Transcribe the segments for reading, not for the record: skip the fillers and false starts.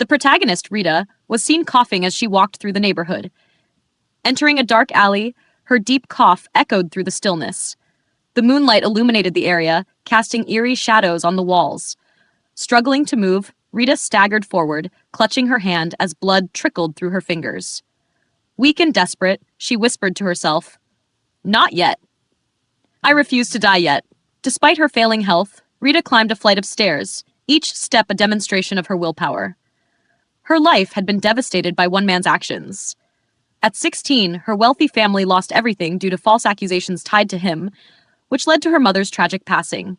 The protagonist, Rita, was seen coughing as she walked through the neighborhood. Entering a dark alley, her deep cough echoed through the stillness. The moonlight illuminated the area, casting eerie shadows on the walls. Struggling to move, Rita staggered forward, clutching her hand as blood trickled through her fingers. Weak and desperate, she whispered to herself, "Not yet." I refuse to die yet. Despite her failing health, Rita climbed a flight of stairs, each step a demonstration of her willpower. Her life had been devastated by one man's actions. At 16, her wealthy family lost everything due to false accusations tied to him, which led to her mother's tragic passing.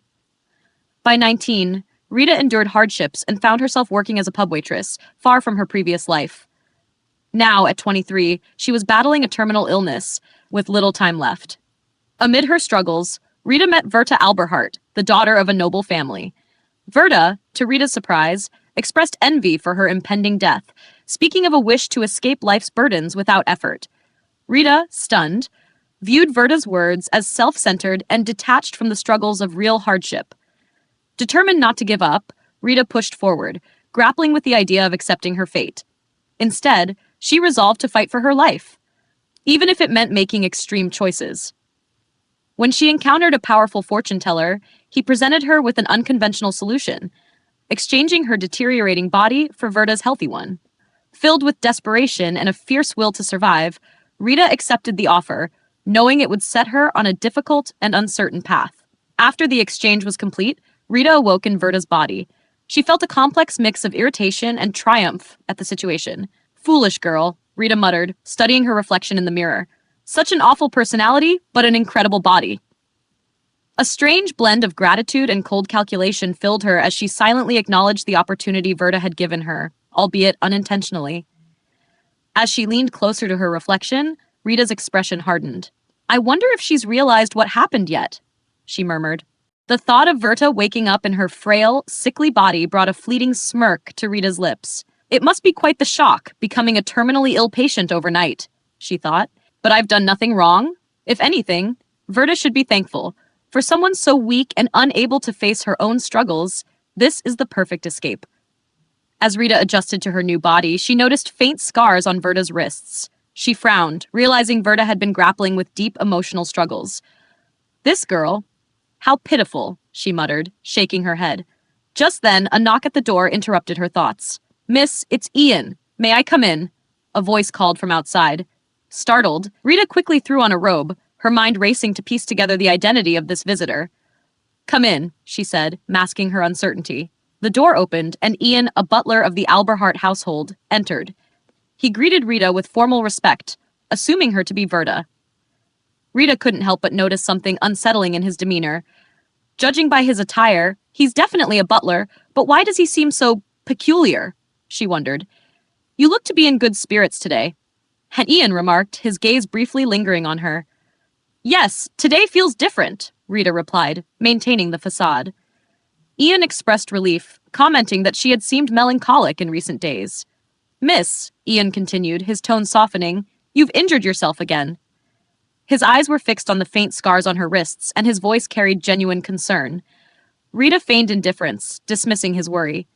By 19, Rita endured hardships and found herself working as a pub waitress, far from her previous life. Now, at 23, she was battling a terminal illness, with little time left. Amid her struggles, Rita met Verta Alberhart, the daughter of a noble family. Verta, to Rita's surprise, expressed envy for her impending death, speaking of a wish to escape life's burdens without effort. Rita, stunned, viewed Verta's words as self-centered and detached from the struggles of real hardship. Determined not to give up, Rita pushed forward, grappling with the idea of accepting her fate. Instead, she resolved to fight for her life, even if it meant making extreme choices. When she encountered a powerful fortune teller, he presented her with an unconventional solution, exchanging her deteriorating body for Verta's healthy one. Filled with desperation and a fierce will to survive, Rita accepted the offer, knowing it would set her on a difficult and uncertain path. After the exchange was complete, Rita awoke in Verta's body. She felt a complex mix of irritation and triumph at the situation. "Foolish girl," Rita muttered, studying her reflection in the mirror. "Such an awful personality, but an incredible body." A strange blend of gratitude and cold calculation filled her as she silently acknowledged the opportunity Verta had given her, albeit unintentionally. As she leaned closer to her reflection, Rita's expression hardened. "I wonder if she's realized what happened yet," she murmured. The thought of Verta waking up in her frail, sickly body brought a fleeting smirk to Rita's lips. "It must be quite the shock, becoming a terminally ill patient overnight," she thought. "But I've done nothing wrong. If anything, Verta should be thankful. For someone so weak and unable to face her own struggles, this is the perfect escape." As Rita adjusted to her new body, she noticed faint scars on Verta's wrists. She frowned, realizing Verta had been grappling with deep emotional struggles. "This girl, how pitiful," she muttered, shaking her head. Just then, a knock at the door interrupted her thoughts. "Miss, it's Ian. May I come in?" A voice called from outside. Startled, Rita quickly threw on a robe, her mind racing to piece together the identity of this visitor. "Come in," she said, masking her uncertainty. The door opened, and Ian, a butler of the Alberhart household, entered. He greeted Rita with formal respect, assuming her to be Verta. Rita couldn't help but notice something unsettling in his demeanor. Judging by his attire, he's definitely a butler, but why does he seem so peculiar? She wondered. "You look to be in good spirits today." And Ian remarked, his gaze briefly lingering on her. "Yes, today feels different," Rita replied, maintaining the facade. Ian expressed relief, commenting that she had seemed melancholic in recent days. "Miss," Ian continued, his tone softening, "you've injured yourself again." His eyes were fixed on the faint scars on her wrists, and his voice carried genuine concern. Rita feigned indifference, dismissing his worry.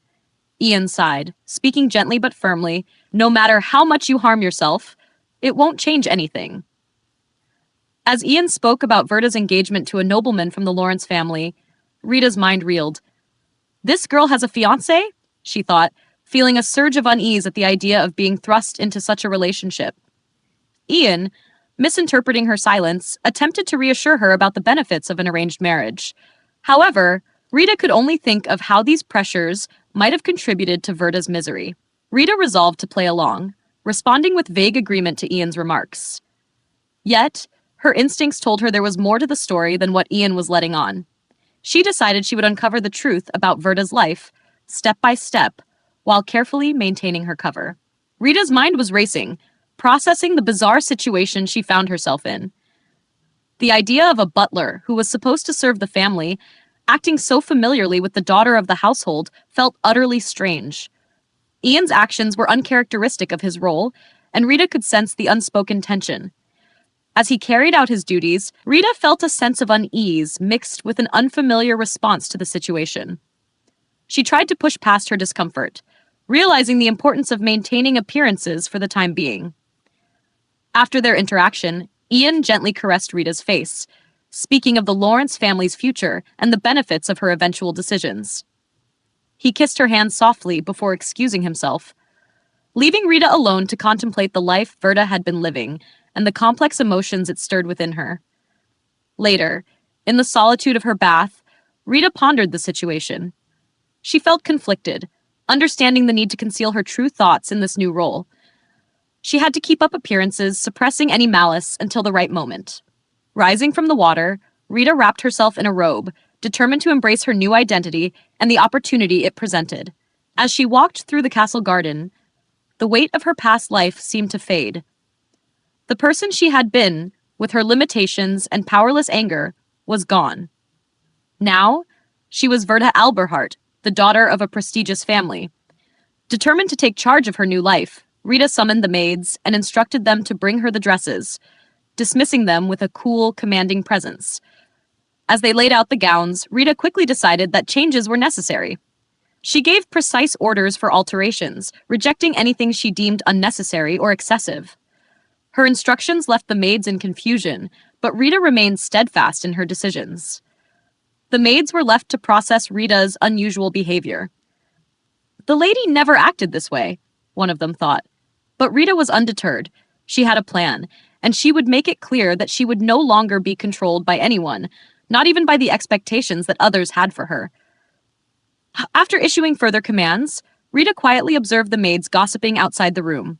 Ian sighed, speaking gently but firmly, "No matter how much you harm yourself, it won't change anything." As Ian spoke about Verta's engagement to a nobleman from the Lawrence family, Rita's mind reeled. "This girl has a fiancé?" she thought, feeling a surge of unease at the idea of being thrust into such a relationship. Ian, misinterpreting her silence, attempted to reassure her about the benefits of an arranged marriage. However, Rita could only think of how these pressures might have contributed to Verta's misery. Rita resolved to play along, responding with vague agreement to Ian's remarks. Yet, her instincts told her there was more to the story than what Ian was letting on. She decided she would uncover the truth about Verta's life, step by step, while carefully maintaining her cover. Rita's mind was racing, processing the bizarre situation she found herself in. The idea of a butler who was supposed to serve the family, acting so familiarly with the daughter of the household, felt utterly strange. Ian's actions were uncharacteristic of his role, and Rita could sense the unspoken tension. As he carried out his duties, Rita felt a sense of unease mixed with an unfamiliar response to the situation. She tried to push past her discomfort, realizing the importance of maintaining appearances for the time being. After their interaction, Ian gently caressed Rita's face, speaking of the Lawrence family's future and the benefits of her eventual decisions. He kissed her hand softly before excusing himself, leaving Rita alone to contemplate the life Verta had been living and the complex emotions it stirred within her. Later, in the solitude of her bath, Rita pondered the situation. She felt conflicted, understanding the need to conceal her true thoughts in this new role. She had to keep up appearances, suppressing any malice until the right moment. Rising from the water, Rita wrapped herself in a robe, determined to embrace her new identity and the opportunity it presented. As she walked through the castle garden, the weight of her past life seemed to fade. The person she had been, with her limitations and powerless anger, was gone. Now, she was Verta Alberhart, the daughter of a prestigious family. Determined to take charge of her new life, Rita summoned the maids and instructed them to bring her the dresses, dismissing them with a cool, commanding presence. As they laid out the gowns, Rita quickly decided that changes were necessary. She gave precise orders for alterations, rejecting anything she deemed unnecessary or excessive. Her instructions left the maids in confusion, but Rita remained steadfast in her decisions. The maids were left to process Rita's unusual behavior. The lady never acted this way, one of them thought. But Rita was undeterred. She had a plan, and she would make it clear that she would no longer be controlled by anyone, not even by the expectations that others had for her. After issuing further commands, Rita quietly observed the maids gossiping outside the room.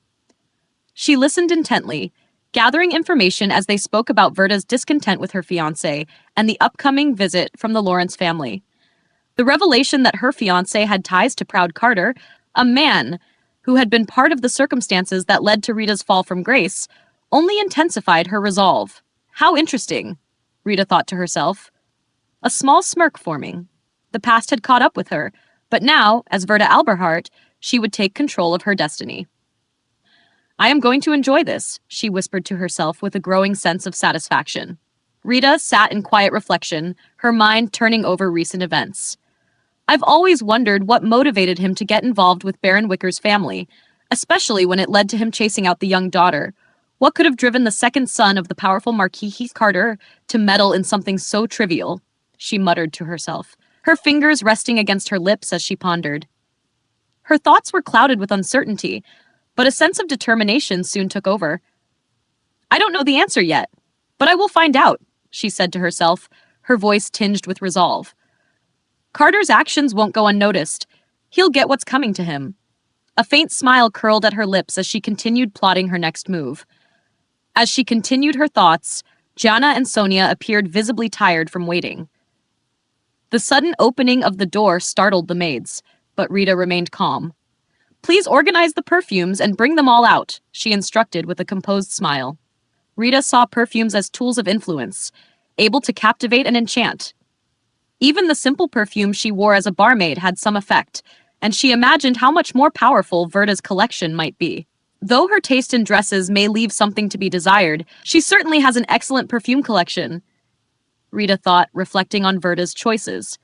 She listened intently, gathering information as they spoke about Verta's discontent with her fiancé and the upcoming visit from the Lawrence family. The revelation that her fiancé had ties to Proud Carter, a man who had been part of the circumstances that led to Rita's fall from grace, only intensified her resolve. How interesting, Rita thought to herself. A small smirk forming. The past had caught up with her, but now, as Verta Alberhart, she would take control of her destiny. I am going to enjoy this, she whispered to herself with a growing sense of satisfaction. Rita sat in quiet reflection, her mind turning over recent events. I've always wondered what motivated him to get involved with Baron Wicker's family, especially when it led to him chasing out the young daughter. What could have driven the second son of the powerful Marquis Heath Carter to meddle in something so trivial? She muttered to herself, her fingers resting against her lips as she pondered. Her thoughts were clouded with uncertainty, but a sense of determination soon took over. I don't know the answer yet, but I will find out, she said to herself, her voice tinged with resolve. Carter's actions won't go unnoticed. He'll get what's coming to him. A faint smile curled at her lips as she continued plotting her next move. As she continued her thoughts, Gianna and Sonia appeared visibly tired from waiting. The sudden opening of the door startled the maids, but Rita remained calm. Please organize the perfumes and bring them all out, she instructed with a composed smile. Rita saw perfumes as tools of influence, able to captivate and enchant. Even the simple perfume she wore as a barmaid had some effect, and she imagined how much more powerful Verta's collection might be. Though her taste in dresses may leave something to be desired, she certainly has an excellent perfume collection, Rita thought, reflecting on Verta's choices.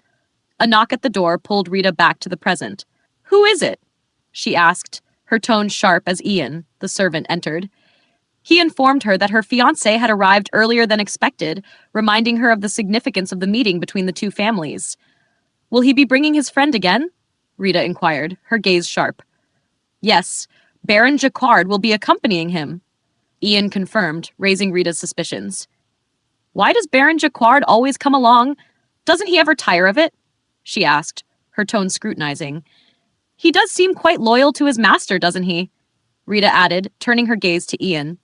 A knock at the door pulled Rita back to the present. Who is it? She asked, her tone sharp as Ian, the servant, entered. He informed her that her fiancé had arrived earlier than expected, reminding her of the significance of the meeting between the two families. Will he be bringing his friend again? Rita inquired, her gaze sharp. Yes, Baron Jacquard will be accompanying him, Ian confirmed, raising Rita's suspicions. Why does Baron Jacquard always come along? Doesn't he ever tire of it? She asked, her tone scrutinizing. He does seem quite loyal to his master, doesn't he? Rita added, turning her gaze to Ian.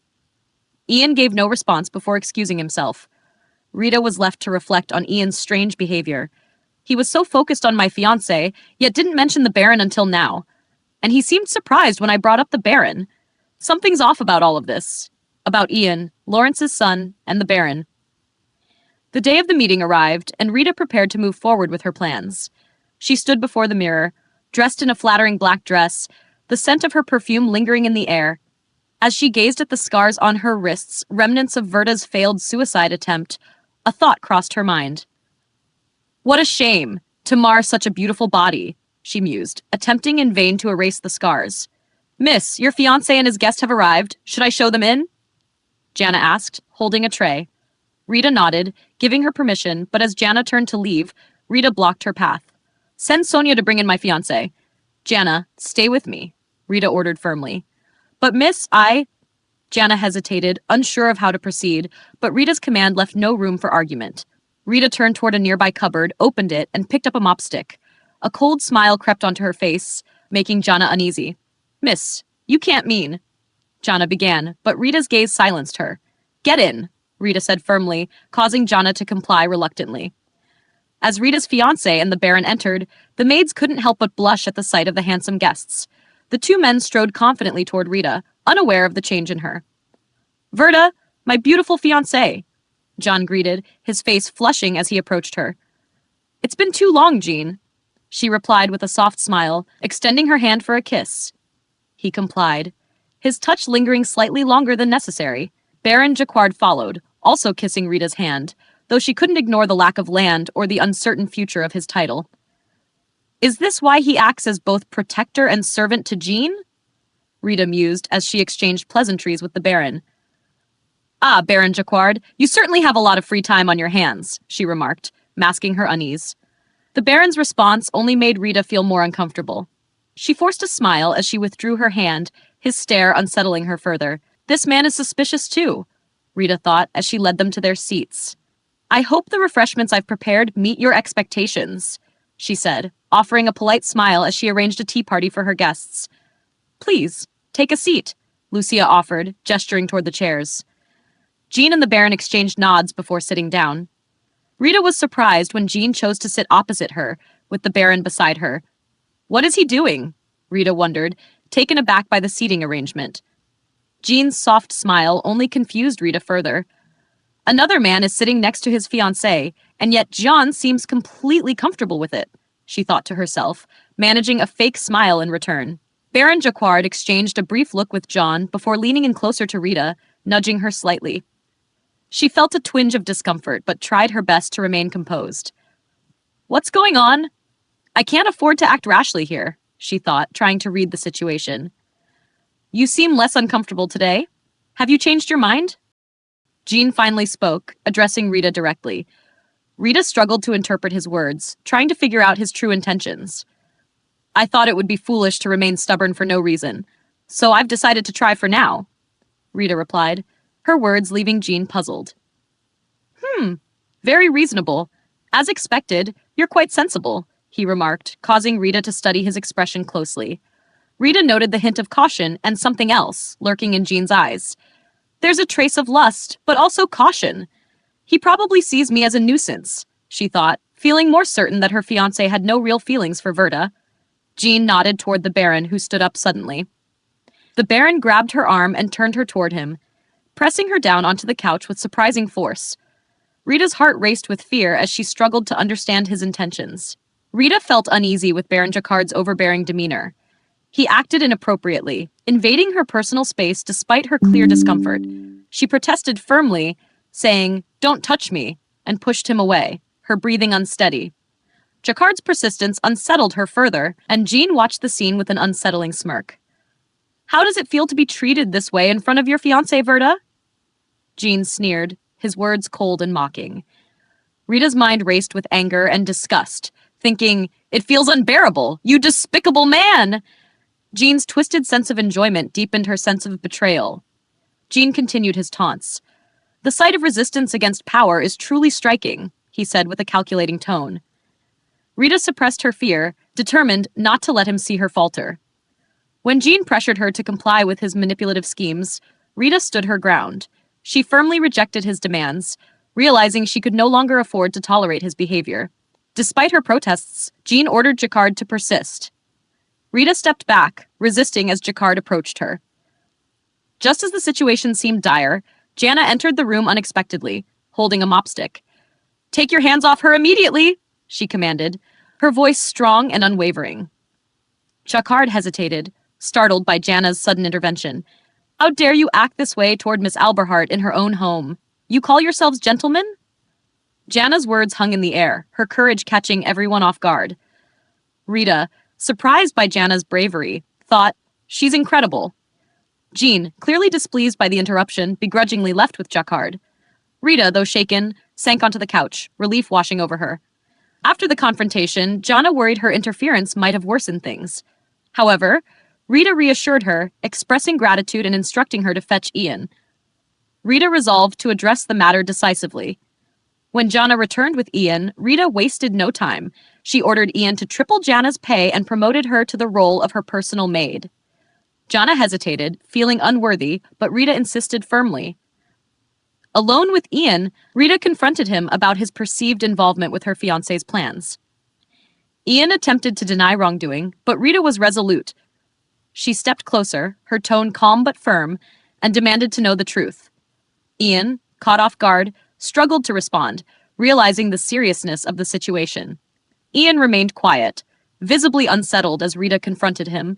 Ian gave no response before excusing himself. Rita was left to reflect on Ian's strange behavior. He was so focused on my fiancé, yet didn't mention the Baron until now. And he seemed surprised when I brought up the Baron. Something's off about all of this. About Ian, Lawrence's son, and the Baron. The day of the meeting arrived, and Rita prepared to move forward with her plans. She stood before the mirror, dressed in a flattering black dress, the scent of her perfume lingering in the air. As she gazed at the scars on her wrists, remnants of Verta's failed suicide attempt, a thought crossed her mind. What a shame to mar such a beautiful body, she mused, attempting in vain to erase the scars. Miss, your fiancé and his guest have arrived. Should I show them in? Jana asked, holding a tray. Rita nodded, giving her permission, but as Jana turned to leave, Rita blocked her path. Send Sonia to bring in my fiancé. Jana, stay with me, Rita ordered firmly. But miss, Jana hesitated, unsure of how to proceed, but Rita's command left no room for argument. Rita turned toward a nearby cupboard, opened it, and picked up a mop stick. A cold smile crept onto her face, making Jana uneasy. Miss, you can't mean. Jana began, but Rita's gaze silenced her. Get in, Rita said firmly, causing Jana to comply reluctantly. As Rita's fiancé and the Baron entered, the maids couldn't help but blush at the sight of the handsome guests. The two men strode confidently toward Rita, unaware of the change in her. Verta, my beautiful fiancé, John greeted, his face flushing as he approached her. It's been too long, Jean, she replied with a soft smile, extending her hand for a kiss. He complied, his touch lingering slightly longer than necessary. Baron Jacquard followed, also kissing Rita's hand, though she couldn't ignore the lack of land or the uncertain future of his title. Is this why he acts as both protector and servant to Jean? Rita mused as she exchanged pleasantries with the Baron. Ah, Baron Jacquard, you certainly have a lot of free time on your hands, she remarked, masking her unease. The Baron's response only made Rita feel more uncomfortable. She forced a smile as she withdrew her hand, his stare unsettling her further. This man is suspicious too, Rita thought as she led them to their seats. I hope the refreshments I've prepared meet your expectations, she said, offering a polite smile as she arranged a tea party for her guests. Please, take a seat, Lucia offered, gesturing toward the chairs. Jean and the Baron exchanged nods before sitting down. Rita was surprised when Jean chose to sit opposite her, with the Baron beside her. What is he doing? Rita wondered, taken aback by the seating arrangement. Jean's soft smile only confused Rita further. Another man is sitting next to his fiancée, and yet John seems completely comfortable with it, she thought to herself, managing a fake smile in return. Baron Jacquard exchanged a brief look with John before leaning in closer to Rita, nudging her slightly. She felt a twinge of discomfort, but tried her best to remain composed. What's going on? I can't afford to act rashly here, she thought, trying to read the situation. You seem less uncomfortable today. Have you changed your mind? Jean finally spoke, addressing Rita directly. Rita struggled to interpret his words, trying to figure out his true intentions. I thought it would be foolish to remain stubborn for no reason, so I've decided to try for now, Rita replied, her words leaving Jean puzzled. Very reasonable. As expected, you're quite sensible, he remarked, causing Rita to study his expression closely. Rita noted the hint of caution and something else lurking in Jean's eyes. There's a trace of lust, but also caution. He probably sees me as a nuisance, she thought, feeling more certain that her fiancé had no real feelings for Verta. Jean nodded toward the Baron, who stood up suddenly. The Baron grabbed her arm and turned her toward him, pressing her down onto the couch with surprising force. Rita's heart raced with fear as she struggled to understand his intentions. Rita felt uneasy with Baron Jacquard's overbearing demeanor. He acted inappropriately, invading her personal space despite her clear discomfort. She protested firmly, saying, "Don't touch me," and pushed him away, her breathing unsteady. Jacquard's persistence unsettled her further, and Jean watched the scene with an unsettling smirk. How does it feel to be treated this way in front of your fiancé, Verta? Jean sneered, his words cold and mocking. Rita's mind raced with anger and disgust, thinking, "It feels unbearable, you despicable man!" Jean's twisted sense of enjoyment deepened her sense of betrayal. Jean continued his taunts. "The sight of resistance against power is truly striking," he said with a calculating tone. Rita suppressed her fear, determined not to let him see her falter. When Jean pressured her to comply with his manipulative schemes, Rita stood her ground. She firmly rejected his demands, realizing she could no longer afford to tolerate his behavior. Despite her protests, Jean ordered Jacquard to persist. Rita stepped back, resisting as Jacquard approached her. Just as the situation seemed dire, Jana entered the room unexpectedly, holding a mopstick. "Take your hands off her immediately," she commanded, her voice strong and unwavering. Jacquard hesitated, startled by Jana's sudden intervention. "How dare you act this way toward Miss Alberhart in her own home? You call yourselves gentlemen?" Jana's words hung in the air, her courage catching everyone off guard. "Rita, surprised by Jana's bravery, thought, "She's incredible." Jean, clearly displeased by the interruption, begrudgingly left with Jacquard. Rita, though shaken, sank onto the couch, relief washing over her. After the confrontation, Jana worried her interference might have worsened things. However, Rita reassured her, expressing gratitude and instructing her to fetch Ian. Rita resolved to address the matter decisively. When Jana returned with Ian, Rita wasted no time. She ordered Ian to triple Jana's pay and promoted her to the role of her personal maid. Jana hesitated, feeling unworthy, but Rita insisted firmly. Alone with Ian, Rita confronted him about his perceived involvement with her fiancé's plans. Ian attempted to deny wrongdoing, but Rita was resolute. She stepped closer, her tone calm but firm, and demanded to know the truth. Ian, caught off guard, struggled to respond, realizing the seriousness of the situation. Ian remained quiet, visibly unsettled as Rita confronted him.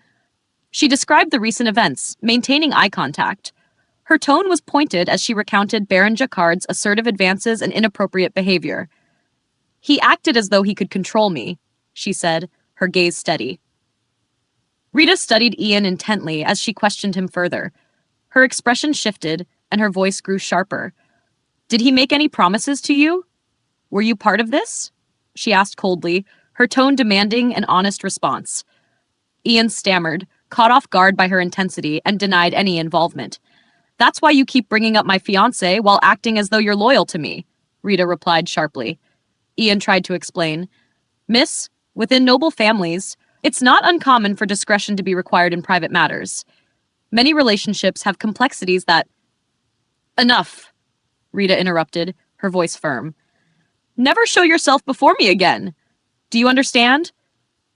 She described the recent events, maintaining eye contact. Her tone was pointed as she recounted Baron Jacquard's assertive advances and inappropriate behavior. "He acted as though he could control me," she said, her gaze steady. Rita studied Ian intently as she questioned him further. Her expression shifted, and her voice grew sharper. "Did he make any promises to you? Were you part of this?" she asked coldly, her tone demanding an honest response. Ian stammered, caught off guard by her intensity, and denied any involvement. "That's why you keep bringing up my fiancé while acting as though you're loyal to me," Rita replied sharply. Ian tried to explain. "Miss, within noble families, it's not uncommon for discretion to be required in private matters. Many relationships have complexities that—" "Enough," Rita interrupted, her voice firm. "Never show yourself before me again. Do you understand?"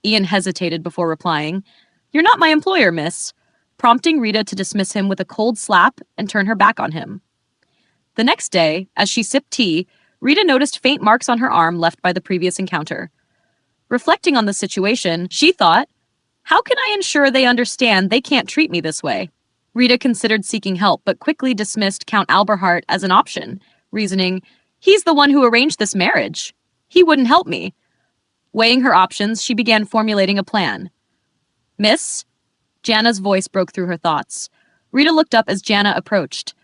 Ian hesitated before replying. "You're not my employer, miss," prompting Rita to dismiss him with a cold slap and turn her back on him. The next day, as she sipped tea, Rita noticed faint marks on her arm left by the previous encounter. Reflecting on the situation, she thought, "How can I ensure they understand they can't treat me this way?" Rita considered seeking help, but quickly dismissed Count Alberhart as an option, reasoning, "He's the one who arranged this marriage. He wouldn't help me." Weighing her options, she began formulating a plan. "Miss?" Jana's voice broke through her thoughts. Rita looked up as Jana approached.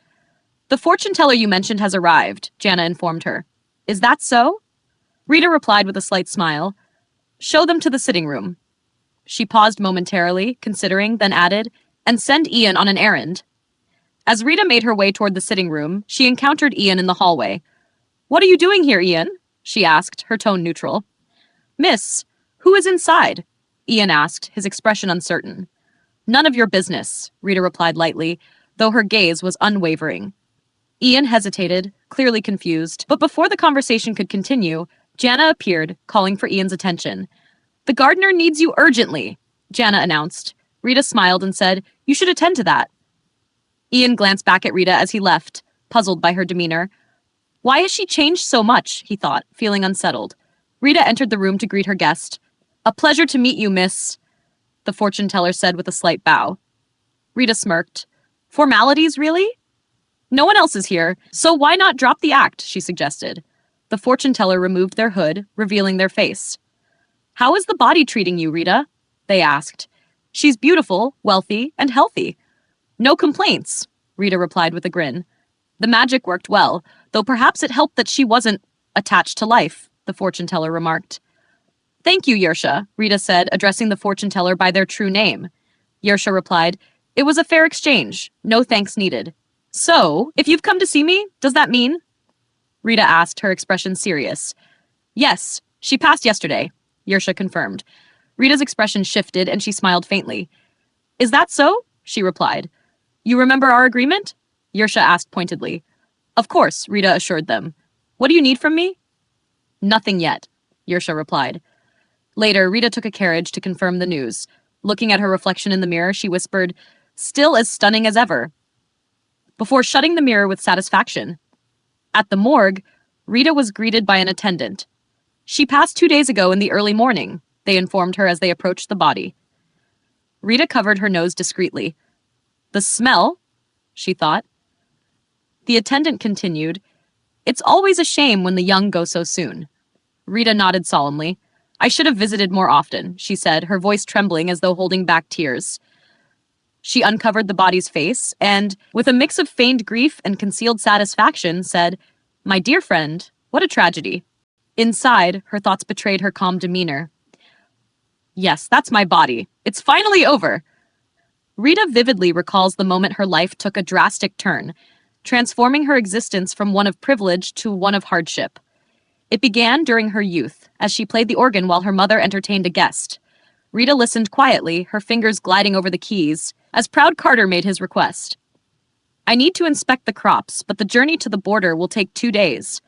"The fortune teller you mentioned has arrived," Jana informed her. "Is that so?" Rita replied with a slight smile. "Show them to the sitting room." She paused momentarily, considering, then added, "And send Ian on an errand." As Rita made her way toward the sitting room, she encountered Ian in the hallway. "What are you doing here, Ian?" she asked, her tone neutral. "Miss, who is inside?" Ian asked, his expression uncertain. "None of your business," Rita replied lightly, though her gaze was unwavering. Ian hesitated, clearly confused, but before the conversation could continue, Jana appeared, calling for Ian's attention. "The gardener needs you urgently," Jana announced. Rita smiled and said, "You should attend to that." Ian glanced back at Rita as he left, puzzled by her demeanor. "Why has she changed so much?" he thought, feeling unsettled. Rita entered the room to greet her guest. "A pleasure to meet you, miss," the fortune teller said with a slight bow. Rita smirked. "Formalities, really?" "No one else is here, so why not drop the act?" she suggested. The fortune teller removed their hood, revealing their face. "How is the body treating you, Rita?" they asked. "She's beautiful, wealthy, and healthy." "No complaints," Rita replied with a grin. "The magic worked well, though perhaps it helped that she wasn't attached to life," the fortune teller remarked. "Thank you, Yersha," Rita said, addressing the fortune teller by their true name. Yersha replied, "It was a fair exchange. No thanks needed." "So, if you've come to see me, does that mean?" Rita asked, her expression serious. "Yes, she passed yesterday," Yersha confirmed. Rita's expression shifted and she smiled faintly. "Is that so?" she replied. "You remember our agreement?" Yersha asked pointedly. "Of course," Rita assured them. "What do you need from me?" "Nothing yet," Yersha replied. Later, Rita took a carriage to confirm the news. Looking at her reflection in the mirror, she whispered, "Still as stunning as ever," before shutting the mirror with satisfaction. At the morgue, Rita was greeted by an attendant. "She passed 2 days ago in the early morning," they informed her as they approached the body. Rita covered her nose discreetly. "The smell?" she thought. The attendant continued, "It's always a shame when the young go so soon." Rita nodded solemnly. I should have visited more often, she said, her voice trembling as though holding back tears. She uncovered the body's face and, with a mix of feigned grief and concealed satisfaction, said, "My dear friend, what a tragedy." Inside, her thoughts betrayed her calm demeanor. Yes, that's my body. It's finally over. Rita vividly recalls the moment her life took a drastic turn, transforming her existence from one of privilege to one of hardship. It began during her youth, as she played the organ while her mother entertained a guest. Rita listened quietly, her fingers gliding over the keys, as proud Carter made his request. "I need to inspect the crops, but the journey to the border will take 2 days.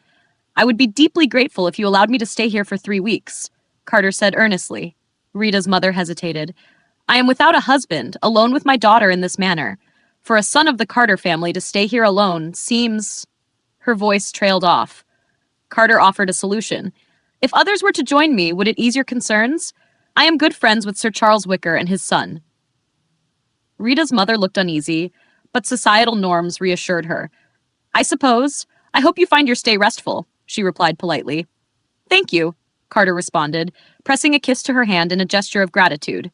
I would be deeply grateful if you allowed me to stay here for 3 weeks," Carter said earnestly. Rita's mother hesitated. "I am without a husband, alone with my daughter in this manner. For a son of the Carter family to stay here alone seems—" Her voice trailed off. Carter offered a solution. "If others were to join me, would it ease your concerns? I am good friends with Sir Charles Wicker and his son." Rita's mother looked uneasy, but societal norms reassured her. "I suppose. I hope you find your stay restful," she replied politely. "Thank you," Carter responded, pressing a kiss to her hand in a gesture of gratitude.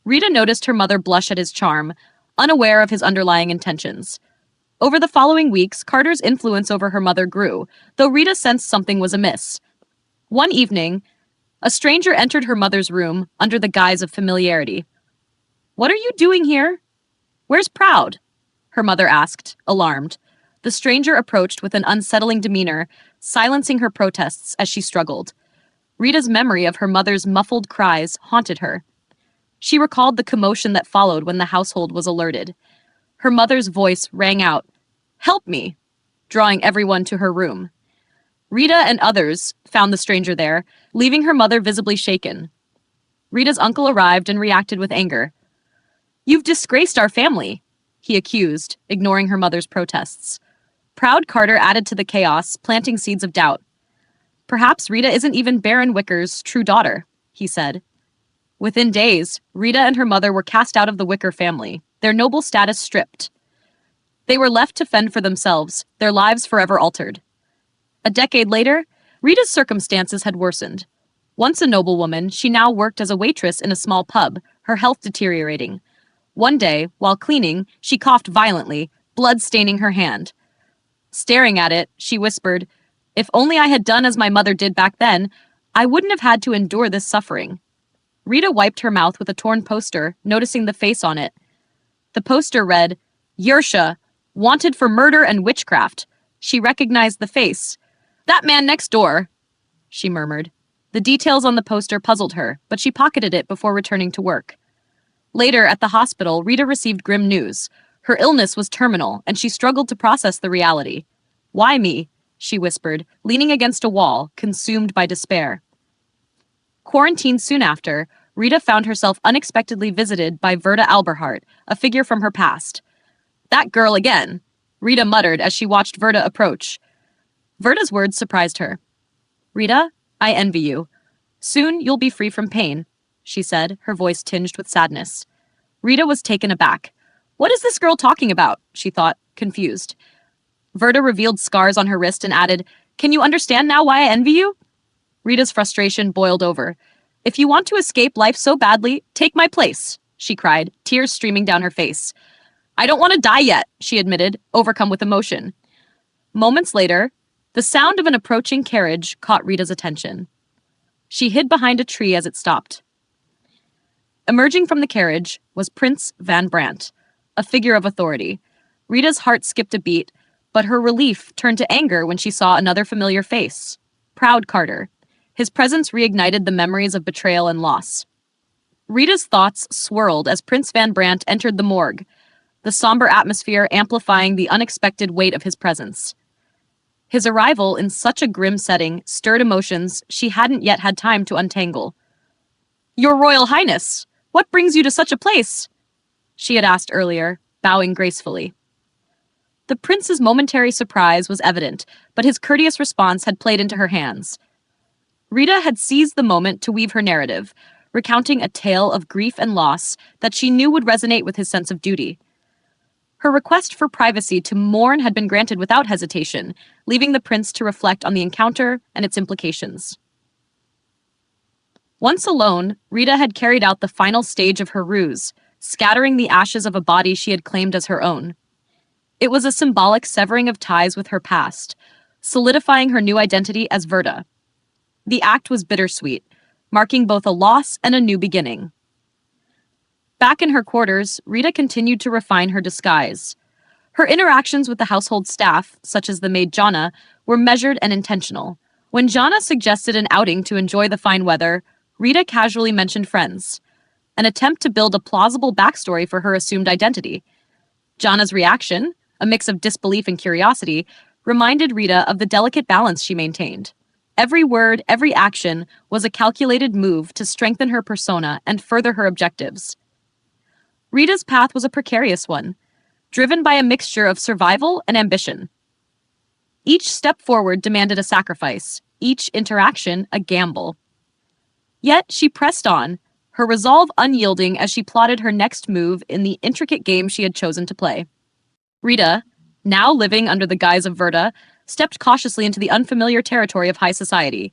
Rita noticed her mother blush at his charm, unaware of his underlying intentions. Over the following weeks, Carter's influence over her mother grew, though Rita sensed something was amiss. One evening, a stranger entered her mother's room under the guise of familiarity. "What are you doing here? Where's Proud?" her mother asked, alarmed. The stranger approached with an unsettling demeanor, silencing her protests as she struggled. Rita's memory of her mother's muffled cries haunted her. She recalled the commotion that followed when the household was alerted. Her mother's voice rang out, "Help me!" drawing everyone to her room. Rita and others found the stranger there, leaving her mother visibly shaken. Rita's uncle arrived and reacted with anger. "You've disgraced our family," he accused, ignoring her mother's protests. Proud Carter added to the chaos, planting seeds of doubt. "Perhaps Rita isn't even Baron Wicker's true daughter," he said. Within days, Rita and her mother were cast out of the Wicker family, their noble status stripped. They were left to fend for themselves, their lives forever altered. A decade later, Rita's circumstances had worsened. Once a noblewoman, she now worked as a waitress in a small pub, her health deteriorating. One day, while cleaning, she coughed violently, blood staining her hand. Staring at it, she whispered, "If only I had done as my mother did back then, I wouldn't have had to endure this suffering." Rita wiped her mouth with a torn poster, noticing the face on it. The poster read, "Yersha, wanted for murder and witchcraft." She recognized the face. "That man next door," she murmured. The details on the poster puzzled her, but she pocketed it before returning to work. Later, at the hospital, Rita received grim news. Her illness was terminal, and she struggled to process the reality. "Why me?" she whispered, leaning against a wall, consumed by despair. Quarantined soon after, Rita found herself unexpectedly visited by Verta Alberhart, a figure from her past. "That girl again," Rita muttered as she watched Verta approach. Verta's words surprised her. "Rita, I envy you. Soon you'll be free from pain," she said, her voice tinged with sadness. Rita was taken aback. "What is this girl talking about?" she thought, confused. Verta revealed scars on her wrist and added, "Can you understand now why I envy you?" Rita's frustration boiled over. "If you want to escape life so badly, take my place," she cried, tears streaming down her face. "I don't want to die yet," she admitted, overcome with emotion. Moments later, the sound of an approaching carriage caught Rita's attention. She hid behind a tree as it stopped. Emerging from the carriage was Prince Van Brandt, a figure of authority. Rita's heart skipped a beat, but her relief turned to anger when she saw another familiar face. Proud Carter. His presence reignited the memories of betrayal and loss. Rita's thoughts swirled as Prince Van Brandt entered the morgue, the somber atmosphere amplifying the unexpected weight of his presence. His arrival in such a grim setting stirred emotions she hadn't yet had time to untangle. "Your Royal Highness, what brings you to such a place?" she had asked earlier, bowing gracefully. The prince's momentary surprise was evident, but his courteous response had played into her hands. Rita had seized the moment to weave her narrative, recounting a tale of grief and loss that she knew would resonate with his sense of duty. Her request for privacy to mourn had been granted without hesitation, leaving the prince to reflect on the encounter and its implications. Once alone, Rita had carried out the final stage of her ruse, scattering the ashes of a body she had claimed as her own. It was a symbolic severing of ties with her past, solidifying her new identity as Verta. The act was bittersweet, marking both a loss and a new beginning. Back in her quarters, Rita continued to refine her disguise. Her interactions with the household staff, such as the maid Jana, were measured and intentional. When Jana suggested an outing to enjoy the fine weather, Rita casually mentioned friends, an attempt to build a plausible backstory for her assumed identity. Jana's reaction, a mix of disbelief and curiosity, reminded Rita of the delicate balance she maintained. Every word, every action was a calculated move to strengthen her persona and further her objectives. Rita's path was a precarious one, driven by a mixture of survival and ambition. Each step forward demanded a sacrifice, each interaction a gamble. Yet she pressed on, her resolve unyielding as she plotted her next move in the intricate game she had chosen to play. Rita, now living under the guise of Verta, stepped cautiously into the unfamiliar territory of high society.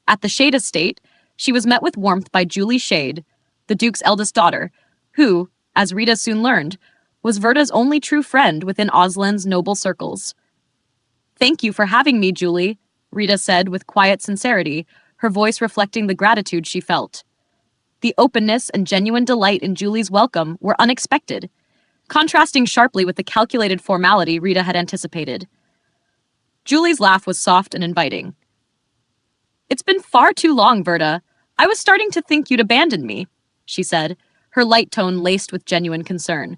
At the Shade estate, she was met with warmth by Julie Shade, the Duke's eldest daughter, who, as Rita soon learned, was Verta's only true friend within Osland's noble circles. "Thank you for having me, Julie," Rita said with quiet sincerity, her voice reflecting the gratitude she felt. The openness and genuine delight in Julie's welcome were unexpected, contrasting sharply with the calculated formality Rita had anticipated. Julie's laugh was soft and inviting. "It's been far too long, Verta. I was starting to think you'd abandoned me," she said, her light tone laced with genuine concern.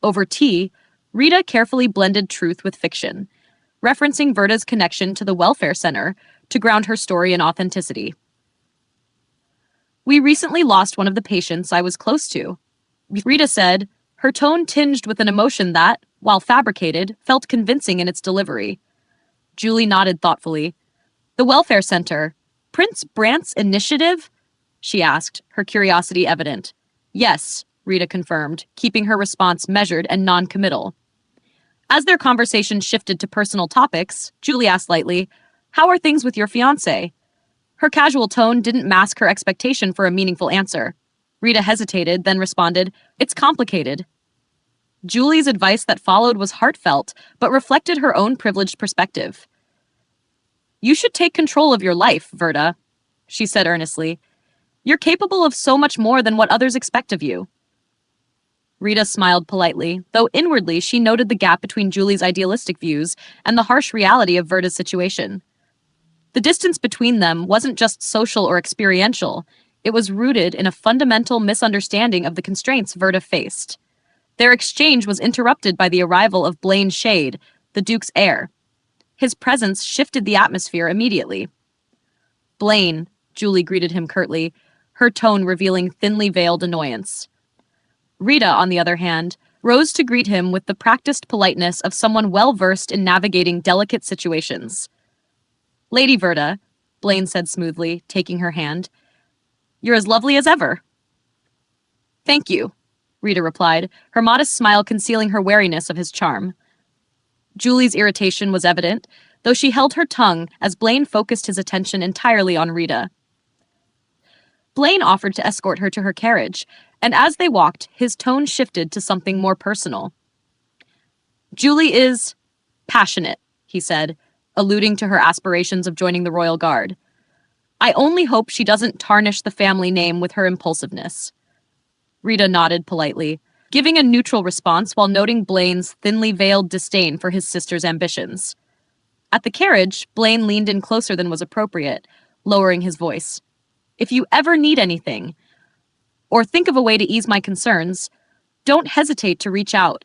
Over tea, Rita carefully blended truth with fiction, referencing Verta's connection to the welfare center to ground her story in authenticity. "We recently lost one of the patients I was close to," Rita said, her tone tinged with an emotion that, while fabricated, felt convincing in its delivery. Julie nodded thoughtfully. "The welfare center. Prince Brant's initiative?" she asked, her curiosity evident. "Yes," Rita confirmed, keeping her response measured and non-committal. As their conversation shifted to personal topics, Julie asked lightly, "How are things with your fiancé?" Her casual tone didn't mask her expectation for a meaningful answer. Rita hesitated, then responded, "It's complicated." Julie's advice that followed was heartfelt, but reflected her own privileged perspective. "You should take control of your life, Verta," she said earnestly. "You're capable of so much more than what others expect of you." Rita smiled politely, though inwardly she noted the gap between Julie's idealistic views and the harsh reality of Verta's situation. The distance between them wasn't just social or experiential, it was rooted in a fundamental misunderstanding of the constraints Verta faced. Their exchange was interrupted by the arrival of Blaine Shade, the Duke's heir. His presence shifted the atmosphere immediately. "Blaine," Julie greeted him curtly, her tone revealing thinly veiled annoyance. Rita, on the other hand, rose to greet him with the practiced politeness of someone well-versed in navigating delicate situations. "Lady Verta," Blaine said smoothly, taking her hand. "You're as lovely as ever." "Thank you," Rita replied, her modest smile concealing her wariness of his charm. Julie's irritation was evident, though she held her tongue as Blaine focused his attention entirely on Rita. Blaine offered to escort her to her carriage, and as they walked, his tone shifted to something more personal. "Julie is passionate," he said, alluding to her aspirations of joining the Royal Guard. "I only hope she doesn't tarnish the family name with her impulsiveness." Rita nodded politely, giving a neutral response while noting Blaine's thinly veiled disdain for his sister's ambitions. At the carriage, Blaine leaned in closer than was appropriate, lowering his voice. "If you ever need anything, or think of a way to ease my concerns, don't hesitate to reach out.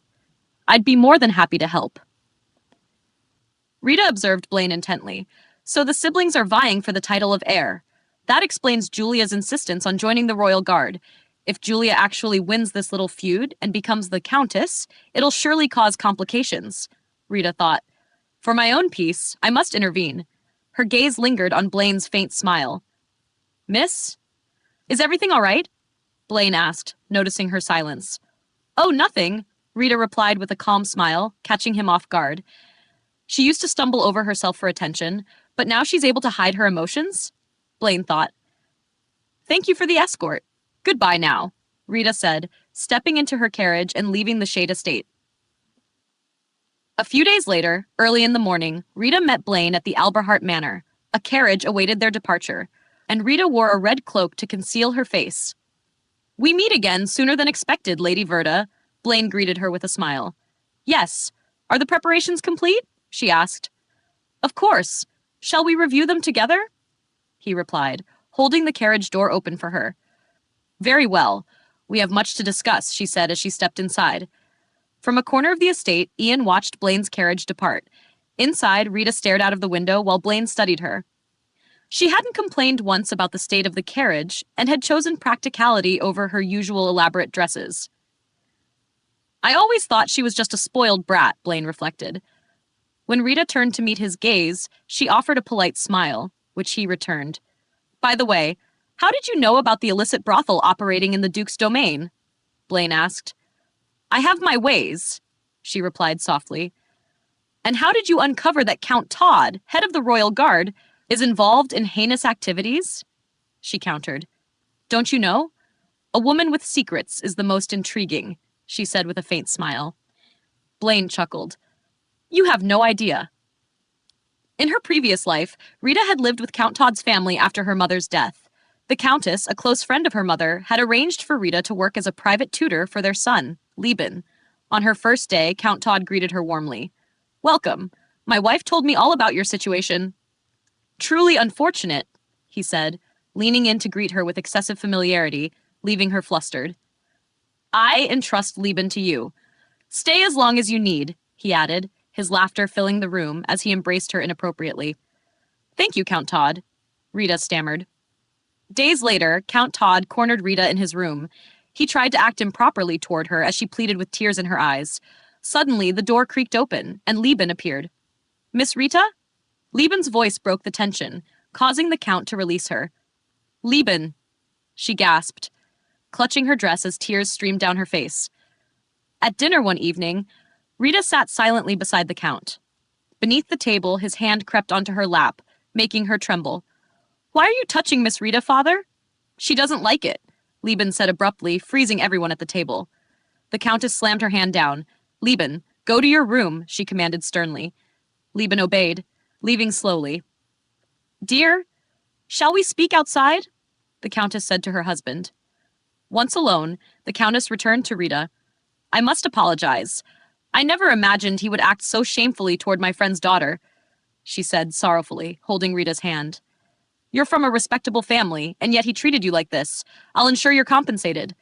I'd be more than happy to help." Rita observed Blaine intently. So the siblings are vying for the title of heir. That explains Julia's insistence on joining the Royal Guard. If Julia actually wins this little feud and becomes the Countess, it'll surely cause complications, Rita thought. For my own peace, I must intervene. Her gaze lingered on Blaine's faint smile. "Miss? Is everything all right?" Blaine asked, noticing her silence. "Oh, nothing," Rita replied with a calm smile, catching him off guard. She used to stumble over herself for attention, but now she's able to hide her emotions? Blaine thought. Thank you for the escort. Goodbye now, Rita said, stepping into her carriage and leaving the Shade estate. A few days later, early in the morning, Rita met Blaine at the Alberhart Manor. A carriage awaited their departure, and Rita wore a red cloak to conceal her face. We meet again sooner than expected, Lady Verta, Blaine greeted her with a smile. Yes. Are the preparations complete? She asked. Of course. Shall we review them together? He replied, holding the carriage door open for her. Very well. We have much to discuss, she said as she stepped inside. From a corner of the estate, Ian watched Blaine's carriage depart. Inside, Rita stared out of the window while Blaine studied her. She hadn't complained once about the state of the carriage and had chosen practicality over her usual elaborate dresses. I always thought she was just a spoiled brat, Blaine reflected. When Rita turned to meet his gaze, she offered a polite smile, which he returned. By the way, how did you know about the illicit brothel operating in the Duke's domain? Blaine asked. I have my ways, she replied softly. And how did you uncover that Count Todd, head of the Royal Guard, is involved in heinous activities? She countered. Don't you know? A woman with secrets is the most intriguing, she said with a faint smile. Blaine chuckled. You have no idea. In her previous life, Rita had lived with Count Todd's family after her mother's death. The Countess, a close friend of her mother, had arranged for Rita to work as a private tutor for their son, Lieben. On her first day, Count Todd greeted her warmly. Welcome. My wife told me all about your situation. Truly unfortunate, he said, leaning in to greet her with excessive familiarity, leaving her flustered. I entrust Lieben to you. Stay as long as you need, he added, his laughter filling the room as he embraced her inappropriately. Thank you, Count Todd, Rita stammered. Days later, Count Todd cornered Rita in his room. He tried to act improperly toward her as she pleaded with tears in her eyes. Suddenly, the door creaked open, and Lieben appeared. Miss Rita? Lieben's voice broke the tension, causing the Count to release her. Lieben, she gasped, clutching her dress as tears streamed down her face. At dinner one evening, Rita sat silently beside the Count. Beneath the table, his hand crept onto her lap, making her tremble. Why are you touching Miss Rita, father? She doesn't like it, Lieben said abruptly, freezing everyone at the table. The Countess slammed her hand down. Lieben, go to your room, she commanded sternly. Lieben obeyed, leaving slowly. Dear, shall we speak outside? The Countess said to her husband. Once alone, the Countess returned to Rita. I must apologize. I never imagined he would act so shamefully toward my friend's daughter, she said sorrowfully, holding Rita's hand. You're from a respectable family, and yet he treated you like this. I'll ensure you're compensated.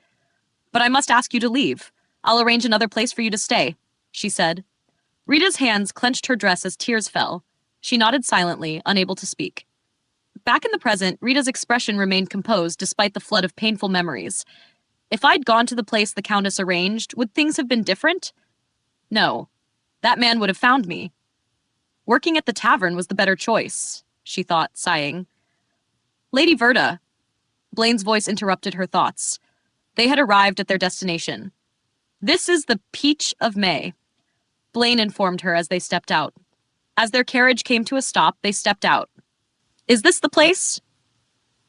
But I must ask you to leave. I'll arrange another place for you to stay, she said. Rita's hands clenched her dress as tears fell. She nodded silently, unable to speak. Back in the present, Rita's expression remained composed despite the flood of painful memories. If I'd gone to the place the Countess arranged, would things have been different? No. That man would have found me. Working at the tavern was the better choice, she thought, sighing. Lady Verta. Blaine's voice interrupted her thoughts. They had arrived at their destination. This is the Peach of May, Blaine informed her as they stepped out. As their carriage came to a stop, they stepped out. Is this the place?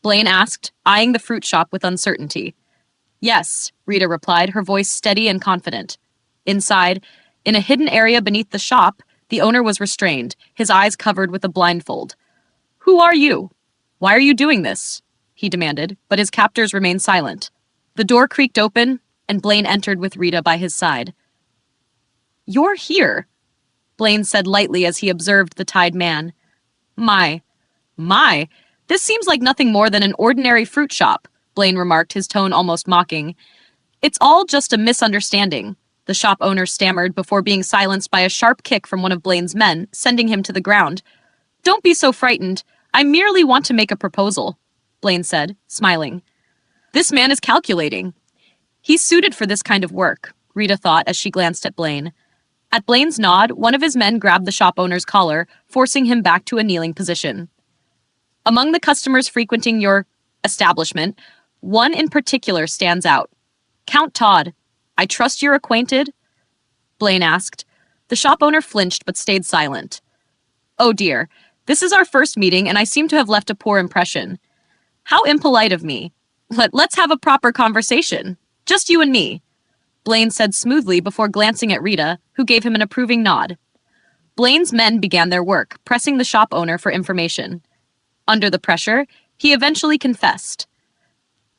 Blaine asked, eyeing the fruit shop with uncertainty. Yes, Rita replied, her voice steady and confident. Inside, in a hidden area beneath the shop, the owner was restrained, his eyes covered with a blindfold. Who are you? Why are you doing this? He demanded, but his captors remained silent. The door creaked open, and Blaine entered with Rita by his side. You're here, Blaine said lightly as he observed the tied man. My, this seems like nothing more than an ordinary fruit shop, Blaine remarked, his tone almost mocking. It's all just a misunderstanding, the shop owner stammered before being silenced by a sharp kick from one of Blaine's men, sending him to the ground. Don't be so frightened. I merely want to make a proposal, Blaine said, smiling. This man is calculating. He's suited for this kind of work, Rita thought as she glanced at Blaine. At Blaine's nod, one of his men grabbed the shop owner's collar, forcing him back to a kneeling position. Among the customers frequenting your establishment, one in particular stands out. Count Todd, I trust you're acquainted? Blaine asked. The shop owner flinched but stayed silent. Oh dear, this is our first meeting and I seem to have left a poor impression. How impolite of me. Let's have a proper conversation. Just you and me, Blaine said smoothly before glancing at Rita, who gave him an approving nod. Blaine's men began their work, pressing the shop owner for information. Under the pressure, he eventually confessed.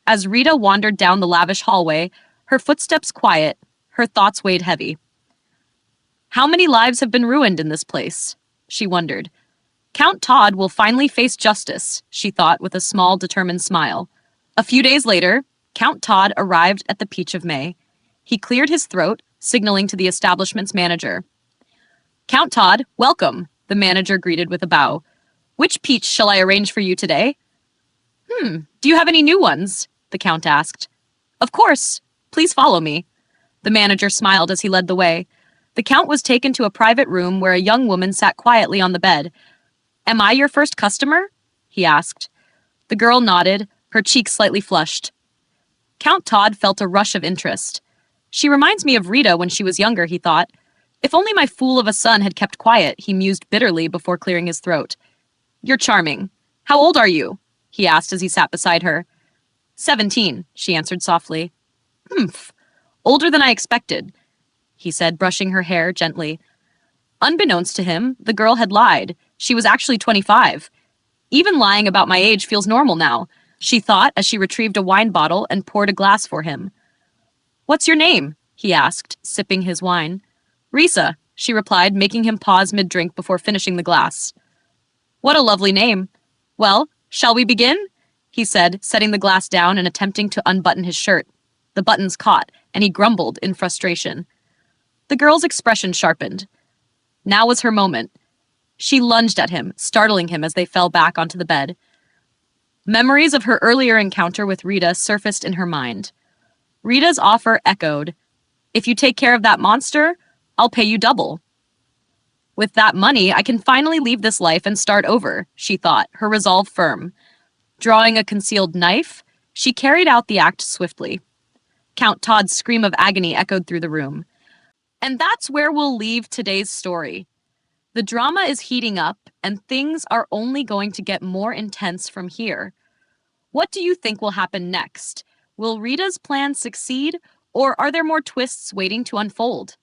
As Rita wandered down the lavish hallway, her footsteps quiet, her thoughts weighed heavy. How many lives have been ruined in this place? She wondered. Count Todd will finally face justice, she thought with a small, determined smile. A few days later, Count Todd arrived at the Peach of May. He cleared his throat, signaling to the establishment's manager. Count Todd, welcome, the manager greeted with a bow. Which peach shall I arrange for you today? Do you have any new ones? The Count asked. Of course. Please follow me. The manager smiled as he led the way. The Count was taken to a private room where a young woman sat quietly on the bed. Am I your first customer? He asked. The girl nodded, her cheeks slightly flushed. Count Todd felt a rush of interest. She reminds me of Rita when she was younger, he thought. If only my fool of a son had kept quiet, he mused bitterly before clearing his throat. You're charming. How old are you? He asked as he sat beside her. 17, she answered softly. Older than I expected, he said, brushing her hair gently. Unbeknownst to him, the girl had lied. She was actually 25. Even lying about my age feels normal now, she thought as she retrieved a wine bottle and poured a glass for him. What's your name? He asked, sipping his wine. Risa, she replied, making him pause mid-drink before finishing the glass. What a lovely name. Well, shall we begin? He said, setting the glass down and attempting to unbutton his shirt. The buttons caught, and he grumbled in frustration. The girl's expression sharpened. Now was her moment. She lunged at him, startling him as they fell back onto the bed. Memories of her earlier encounter with Rita surfaced in her mind. Rita's offer echoed. If you take care of that monster, I'll pay you double. With that money, I can finally leave this life and start over, she thought, her resolve firm. Drawing a concealed knife, she carried out the act swiftly. Count Todd's scream of agony echoed through the room. And that's where we'll leave today's story. The drama is heating up, and things are only going to get more intense from here. What do you think will happen next? Will Rita's plan succeed, or are there more twists waiting to unfold?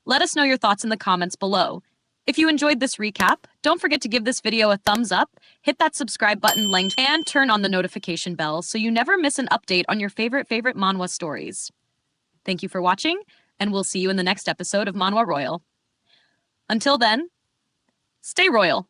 Let us know your thoughts in the comments below. If you enjoyed this recap, don't forget to give this video a thumbs up, hit that subscribe button linked, and turn on the notification bell so you never miss an update on your favorite Manhwa stories. Thank you for watching, and we'll see you in the next episode of Manhwa Royal. Until then, stay royal.